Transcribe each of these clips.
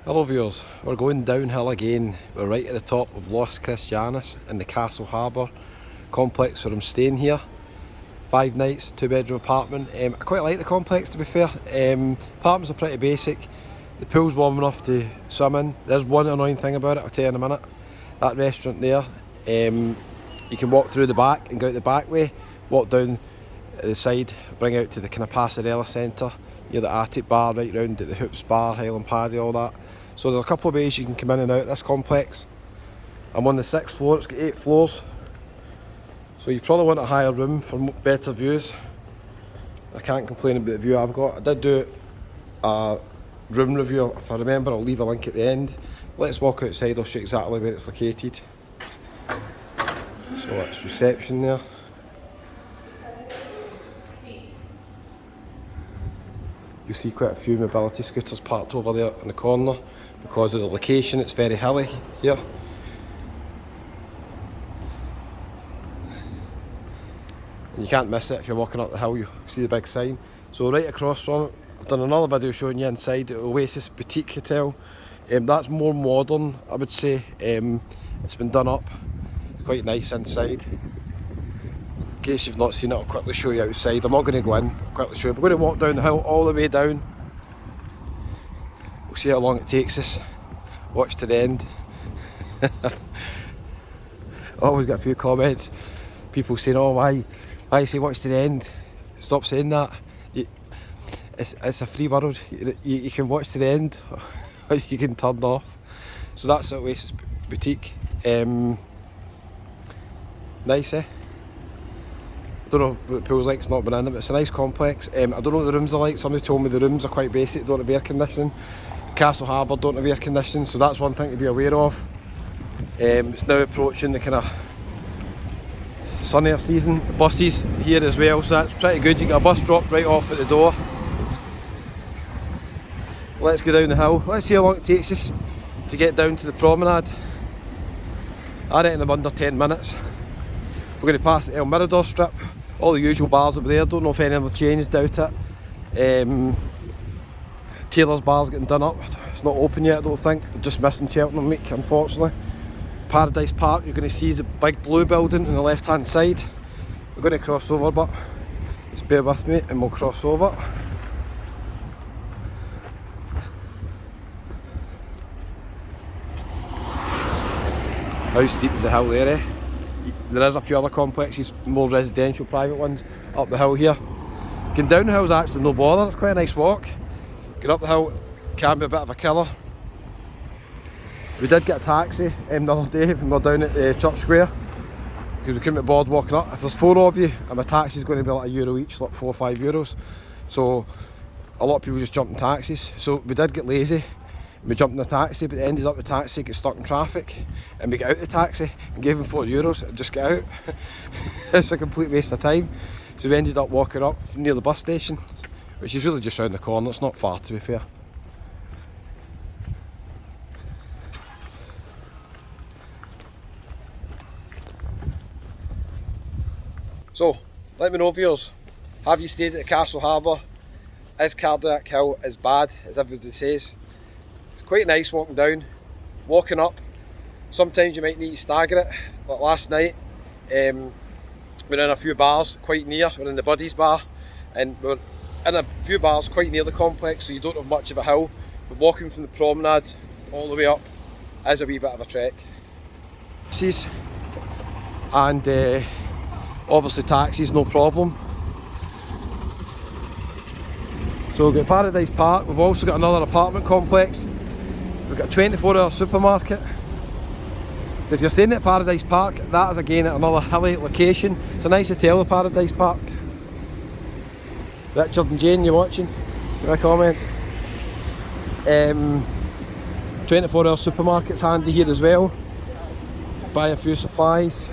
Hello viewers, we're going downhill again. We're right at the top of Los Cristianos in the Castle Harbour complex where I'm staying here. 5 nights, 2-bedroom apartment. I quite like the complex, to be fair. Apartments are pretty basic. The pool's warm enough to swim in. There's one annoying thing about it, I'll tell you in a minute. That restaurant there, you can walk through the back and go out the back way, walk down the side, bring out to the kind of Passarella centre, near the Attic bar, right round at the Hoops bar, Highland Paddy, all that. So there's a couple of ways you can come in and out of this complex. I'm on the 6th floor, it's got 8 floors. So you probably want a higher room for better views. I can't complain about the view I've got. I did do a room review, if I remember. I'll leave a link at the end. Let's walk outside, I'll show you exactly where it's located. So that's reception there. You'll see quite a few mobility scooters parked over there in the corner. Because of the location, it's very hilly here. And you can't miss it if you're walking up the hill, you see the big sign. So right across from it, I've done another video showing you inside the Oasis Boutique Hotel. That's more modern, I would say. It's been done up, quite nice inside. In case you've not seen it, I'll quickly show you outside. I'm not going to go in, I'll quickly show you. We're going to walk down the hill all the way down. We'll see how long it takes us. Watch to the end. Always got a few comments. People saying, oh, why say watch to the end? Stop saying that. It's a free world. You can watch to the end, or you can turn off. So that's the Oasis Boutique. Nice, eh? I don't know what the pool's like, it's not been in it, but it's a nice complex. I don't know what the rooms are like. Somebody told me the rooms are quite basic, don't have air conditioning. Castle Harbour don't have air conditioning, so that's one thing to be aware of. It's now approaching the kind of sunnier season. The buses here as well, so that's pretty good. You get a bus dropped right off at the door. Let's go down the hill. Let's see how long it takes us to get down to the promenade. I reckon I'm under 10 minutes. We're going to pass the El Mirador strip. All the usual bars over there. Don't know if any of them have changed, doubt it. Taylor's bar's getting done up. It's not open yet, I don't think. We're just missing Cheltenham Week, unfortunately. Paradise Park, you're going to see is a big blue building on the left hand side. We're going to cross over, but just bear with me and we'll cross over. How steep is the hill there, eh? There is a few other complexes, more residential, private ones, up the hill here. Going down the hill is actually no bother, it's quite a nice walk. Going up the hill can be a bit of a killer. We did get a taxi the other day when we were down at the Church Square, because we couldn't be bored walking up. If there's 4 of you, and my taxi is going to be like €1 each, like 4 or 5 euros. So a lot of people just jump in taxis. So we did get lazy. We jumped in the taxi, but it ended up the taxi got stuck in traffic, and we got out the taxi and gave him €4 and just get out. It's a complete waste of time. So we ended up walking up near the bus station, which is really just round the corner. It's not far, to be fair. So, let me know viewers, have you stayed at the Castle Harbour? Is Cardiac Hill as bad as everybody says? It's quite nice walking down, walking up. Sometimes you might need to stagger it, like last night. We're in a few bars quite near. We're in the Buddies bar, and we're in a few bars quite near the complex, so you don't have much of a hill. But walking from the promenade all the way up is a wee bit of a trek. And obviously taxis, no problem. So we've got Paradise Park. We've also got another apartment complex. We've got a 24-hour supermarket. So if you're staying at Paradise Park, that is again at another hilly location. It's a nice hotel, the Paradise Park. Richard and Jane, you watching? Give me a comment. 24-hour supermarket's handy here as well. Buy a few supplies.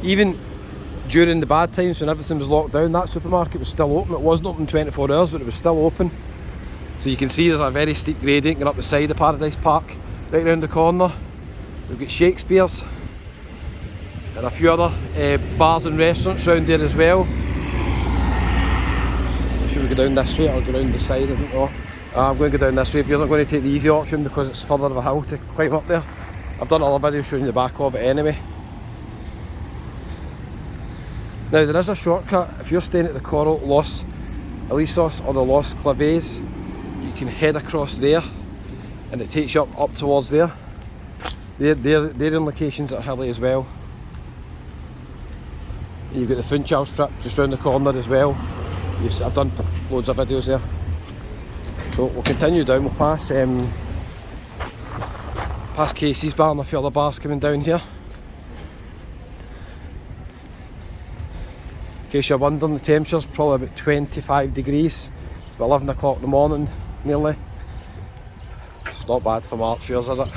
Even during the bad times when everything was locked down, that supermarket was still open. It wasn't open 24 hours, but it was still open. So you can see there's a very steep gradient going up the side of Paradise Park, right round the corner. We've got Shakespeare's and a few other bars and restaurants around there as well. Should we go down this way or go round the side? I don't know. I'm going to go down this way. We're not going to take the easy option because it's further of a hill to climb up there. I've done other videos showing you the back of it anyway. Now there is a shortcut. If you're staying at the Coral, Los Alisos or the Los Claves, you can head across there and it takes you up towards there. They're in locations that are hilly as well. You've got the Funchal strip just round the corner as well. I've done loads of videos there. So we'll continue down, we'll pass Casey's bar and a few other bars coming down here. In case you're wondering, the temperature's probably about 25 degrees. It's about 11 o'clock in the morning, nearly. It's not bad for March, yours, is it?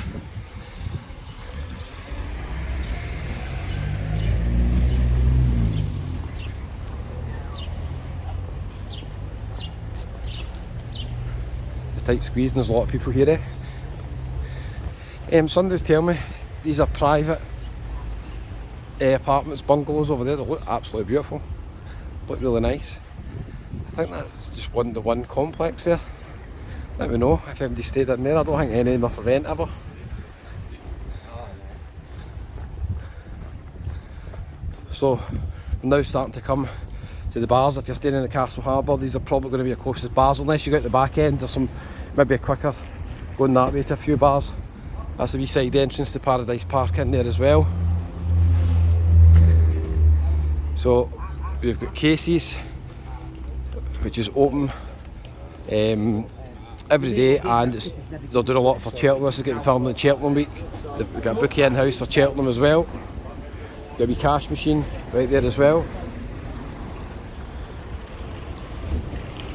The tight squeeze and there's a lot of people here, Somebody was telling me these are private apartments, bungalows over there. They look absolutely beautiful. Look really nice. I think that's just the one complex there. Let me know if anybody stayed in there. I don't think any of them are for rent ever. So I'm now starting to come to the bars. If you're staying in the Castle Harbour, these are probably going to be your closest bars, unless you go out the back end. There's some maybe quicker going that way to a few bars. That's the wee side entrance to Paradise Park in there as well. So we've got Casey's, which is open every day, and they're doing a lot for Cheltenham. This is getting filmed in Cheltenham week. They've got a bookie in-house for Cheltenham as well. Got a wee cash machine right there as well.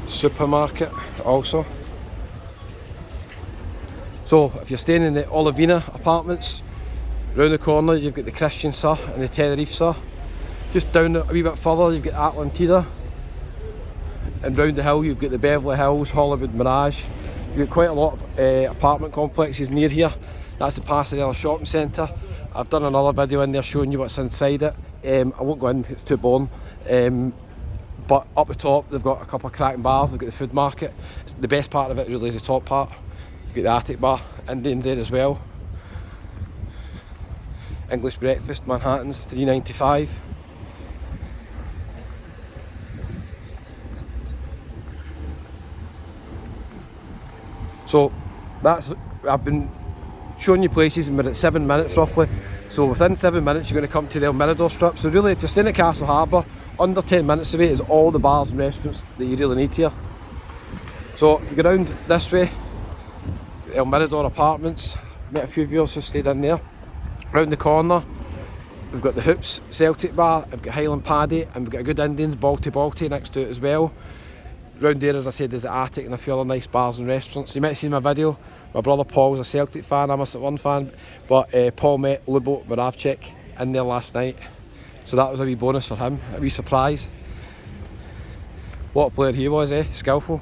Supermarket also. So if you're staying in the Olivina apartments, round the corner you've got the Christian Sir and the Tenerife Sir. Just down a wee bit further you've got Atlantida, and round the hill you've got the Beverly Hills, Hollywood Mirage. You've got quite a lot of apartment complexes near here. That's the Passerella Shopping Centre. I've done another video in there showing you what's inside it. I won't go in, it's too boring. But up the top they've got a couple of cracking bars. They've got the food market. The best part of it really is the top part. You've got the attic bar, Indians there as well. English breakfast, Manhattan's $3.95. So that's, I've been showing you places and we're at 7 minutes roughly. So within 7 minutes you're going to come to the El Mirador strip. So really if you're staying at Castle Harbour, under 10 minutes away is all the bars and restaurants that you really need here. So if you go round this way, El Mirador Apartments, met a few viewers who stayed in there. Round the corner we've got the Hoops Celtic Bar, we've got Highland Paddy, and we've got a good Indians, Balti next to it as well. Round there, as I said, there's the attic and a few other nice bars and restaurants. You might have seen my video. My brother Paul's a Celtic fan, I'm a St Mirren fan, but Paul met Lubo Moravcik in there last night. So that was a wee bonus for him, a wee surprise. What a player he was, skillful.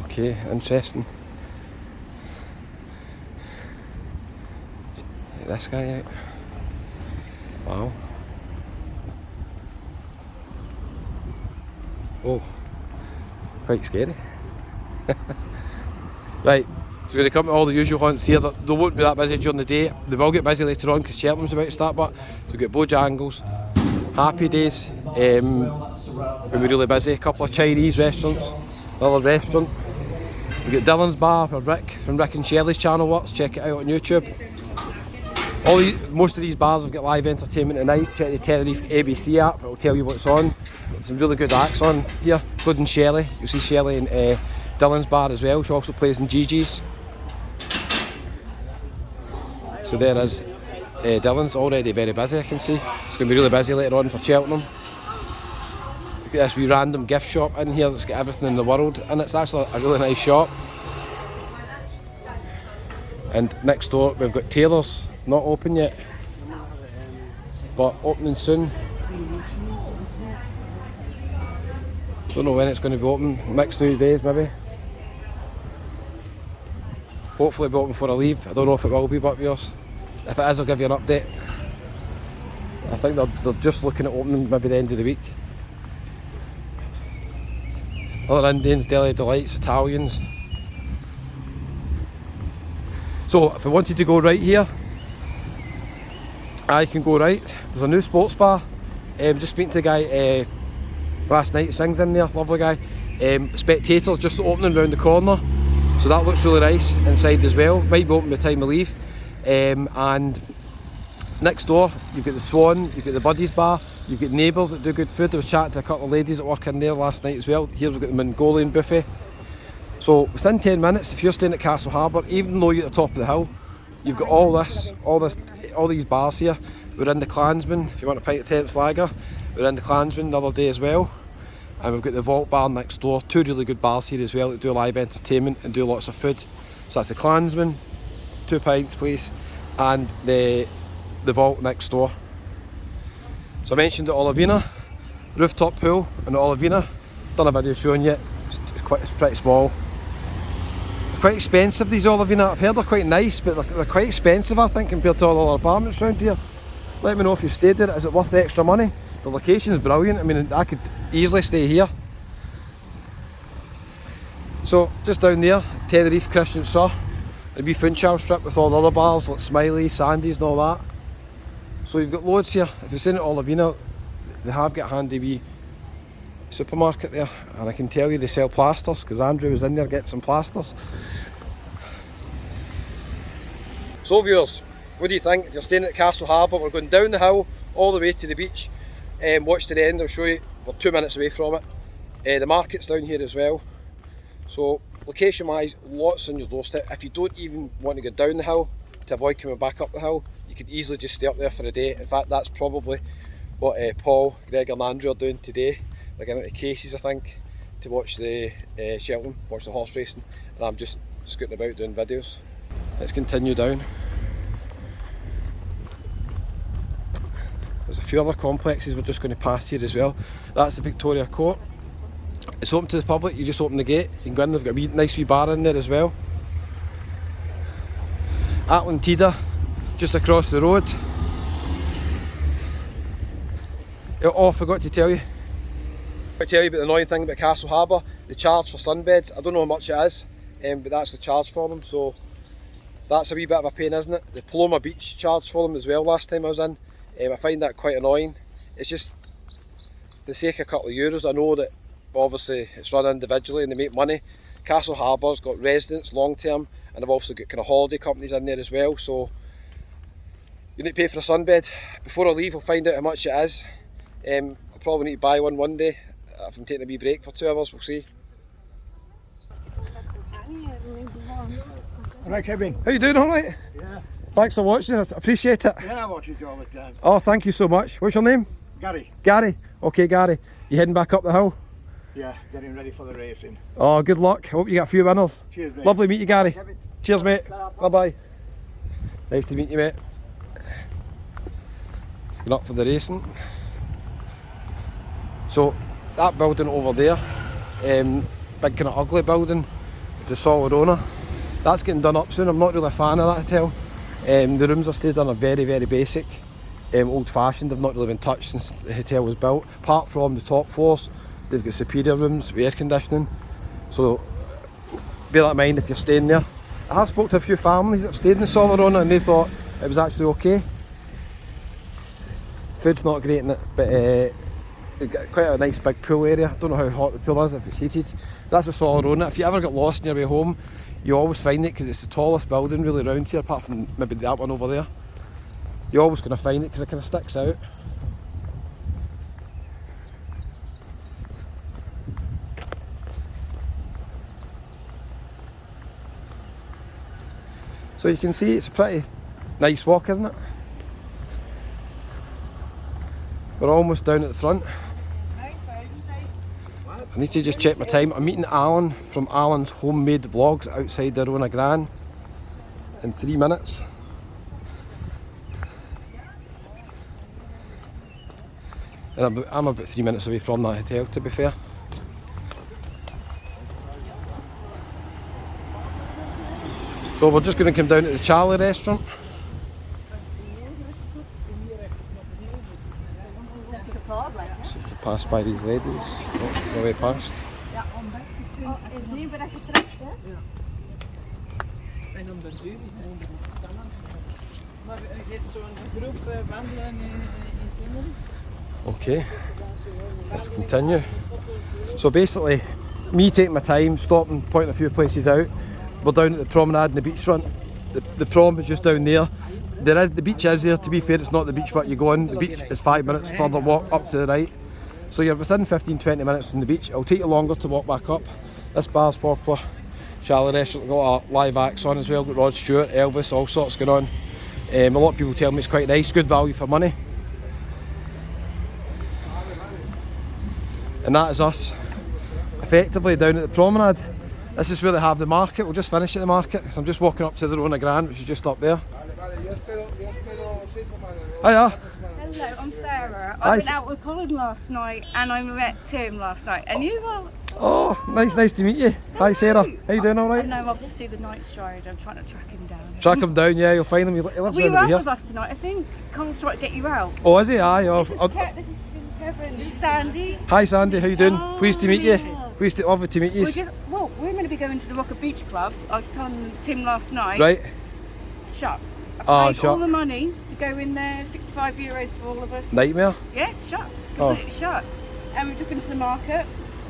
Okay, interesting. Check this guy out. Wow. Oh, quite scary. Right, so we're going to come to all the usual haunts here. They won't be that busy during the day. They will get busy later on because Cheltenham's about to start, but so we've got Bojangles, Happy Days, when we're really busy, a couple of Chinese restaurants, another restaurant. We've got Dylan's Bar where Rick from Rick and Shelley's channel works, check it out on YouTube. Most of these bars have got live entertainment tonight. Check the Tenerife ABC app, it'll tell you what's on. Some really good acts on here, including Shelley. You'll see Shelley in Dylan's Bar as well. She also plays in Gigi's. So there is Dylan's, already very busy I can see. It's going to be really busy later on for Cheltenham. Look at this wee random gift shop in here that's got everything in the world, and it's actually a really nice shop. And next door we've got Taylor's. Not open yet, but opening soon. Don't know when it's going to be open, next few days maybe. Hopefully it'll be open before I leave. I don't know if it will be, but viewers, if it is I'll give you an update. I think they're just looking at opening maybe the end of the week. Other Indians, Deli Delights, Italians. So if I wanted to go right here, I can go right. There's a new sports bar. Just speaking to the guy last night, sings in there, lovely guy. Spectators just opening round the corner, so that looks really nice inside as well. Might be open by the time we leave. And next door you've got the Swan, you've got the Buddies bar, you've got Neighbours that do good food. I was chatting to a couple of ladies that work in there last night as well. Here we've got the Mongolian buffet. So within 10 minutes, if you're staying at Castle Harbour, even though you're at the top of the hill, you've got all these bars here. We're in the Clansman, if you want a pint of Tents Lager. We're in the Clansman the other day as well. And we've got the Vault bar next door. Two really good bars here as well that do live entertainment and do lots of food. So that's the Clansman, 2 pints please, and the Vault next door. So I mentioned the Olivina, rooftop pool in the Olivina. Done a video showing you, it's pretty small. Quite expensive, these Olivina. I've heard they're quite nice, but they're quite expensive I think compared to all the other apartments around here. Let me know if you stayed there. Is it worth the extra money? The location is brilliant. I mean, I could easily stay here. So just down there, Tenerife Christian Sur, the wee Funchal strip with all the other bars like Smiley, Sandy's and all that. So you've got loads here. If you're staying at Olivina, they have got a handy wee supermarket there, and I can tell you they sell plasters because Andrew was in there getting some plasters. So viewers, what do you think? If you're staying at Castle Harbour, we're going down the hill all the way to the beach. Watch to the end, I'll show you. We're 2 minutes away from it. The market's down here as well. So location wise, lots on your doorstep. If you don't even want to go down the hill to avoid coming back up the hill, you could easily just stay up there for a day. In fact, that's probably what Paul, Greg and Andrew are doing today. They're going to Casey's, I think, to watch the Cheltenham, watch the horse racing, and I'm just scooting about doing videos. Let's continue down. There's a few other complexes we're just going to pass here as well. That's the Victoria Court. It's open to the public, you just open the gate, you can go in, they've got a nice wee bar in there as well. Atlantida, just across the road. Oh, I forgot to tell you. I'll tell you about the annoying thing about Castle Harbour. They charge for sunbeds. I don't know how much it is, but that's the charge for them, so that's a wee bit of a pain, isn't it? The Paloma Beach charged for them as well last time I was in. I find that quite annoying. It's just for the sake of a couple of euros. I know that obviously it's run individually and they make money. Castle Harbour's got residents long term, and they've also got kind of holiday companies in there as well, so you need to pay for a sunbed. Before I leave, I'll find out how much it is. I'll probably need to buy one day if I'm taking a wee break for 2 hours, we'll see. Alright, Kevin. How you doing, alright? Yeah. Thanks for watching, I appreciate it. Yeah, I watch it all the time. Oh, thank you so much. What's your name? Gary. Gary. Okay, Gary. You heading back up the hill? Yeah, getting ready for the racing. Oh, good luck. Hope you get a few winners. Cheers, mate. Lovely to meet you, Gary. Kevin. Cheers, mate. Bye bye. Nice to meet you, mate. It's going up for the racing. So that building over there, big kind of ugly building, the solid owner, that's getting done up soon. I'm not really a fan of that hotel. The rooms are still done are very, very basic, old fashioned. They've not really been touched since the hotel was built. Apart from the top floors, they've got superior rooms with air conditioning, so bear that in mind if you're staying there. I have spoke to a few families that have stayed in the Solarona and they thought it was actually okay. Food's not great in it, but they've got quite a nice big pool area. I don't know how hot the pool is, if it's heated. That's the Solarona. If you ever get lost on your way home, you always find it because it's the tallest building really around here, apart from maybe that one over there. You're always going to find it because it kind of sticks out. So you can see it's a pretty nice walk, isn't it? We're almost down at the front. I need to just check my time. I'm meeting Alan from Alan's Homemade Vlogs outside the Rona Gran in 3 minutes. And I'm about 3 minutes away from that hotel, to be fair. So we're just going to come down to the Charlie restaurant. So you can pass by these ladies. Oh, no way past. En om de deur, maar je hebt zo'n groep wandelen in Tenerife. Okay, let's continue. So basically, me taking my time, stopping, pointing a few places out. We're down at the promenade and the beachfront. The prom is just down there. The beach is there, to be fair, it's not the beach but you go in. The beach is 5 minutes further walk up to the right. So you're within 15-20 minutes from the beach. It'll take you longer to walk back up. This bar's popular. Charlie restaurant got live acts on as well, got Rod Stewart, Elvis, all sorts going on. A lot of people tell me it's quite nice, good value for money. And that is us, effectively down at the promenade. This is where they have the market. We'll just finish at the market. I'm just walking up to the Rona Grand, which is just up there. Hiya. Hello, I'm Sarah. I went out with Colin last night and I met Tim last night. And you are... Oh, nice to meet you. Hi Sarah, how you doing, alright? And I'm off to see the night stride. I'm trying to track him down. Track him down, yeah, you'll find him. He lives Were around you over out here. with us tonight? I think Colin's trying to get you out. Oh, is he? Aye. This is Kevin. This is Sandy. Hi Sandy, how you doing? Oh, Pleased to meet you. yeah. Lovely to meet you. We're meant to be going to the Rocker Beach Club. I was telling Tim last night. Right. Shut. Oh, I paid shut. all the money to go in there, €65 for all of us. Nightmare. Yeah, shut. Oh. Completely shut. And we've just been to the market.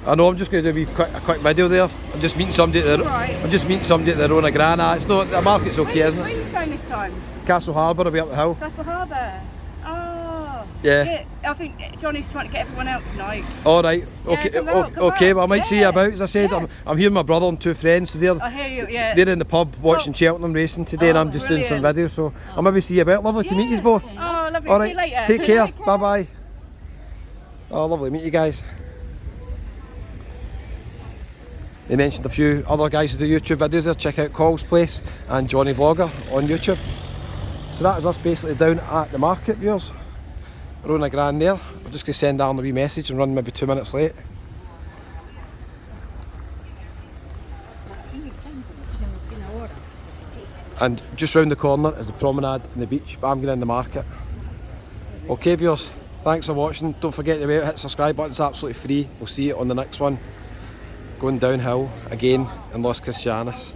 I know, I'm just going to do a quick video there. I'm just meeting somebody at the Right. I'm just meeting somebody at the Rona Grand. It's not, the market's okay, isn't Where it? are you staying this time? Castle Harbour, I'll be up the hill. Castle Harbour. Oh. Yeah. I think Johnny's trying to get everyone out tonight. Alright, okay, come out, come okay, out. well I might see you Yeah, about, as I said. yeah. I'm here with my brother and two friends, so I hear you, yeah. they're in the pub watching Cheltenham racing today, and Oh, I'm just doing some brilliant. videos, so I'll maybe see you about. Lovely to meet you both. Oh, lovely. All See you later. Take care. Bye bye. Oh, lovely to meet you guys. They mentioned a few other guys who do YouTube videos there. Check out Cole's Place and Johnny Vlogger on YouTube. So that is us basically down at the market, viewers. Rona Grand there. We're just going to send Alan a wee message and run maybe 2 minutes late. And just round the corner is the promenade and the beach, but I'm going in the market. Okay viewers, thanks for watching. Don't forget to hit subscribe button, it's absolutely free. We'll see you on the next one. Going downhill again in Los Cristianos.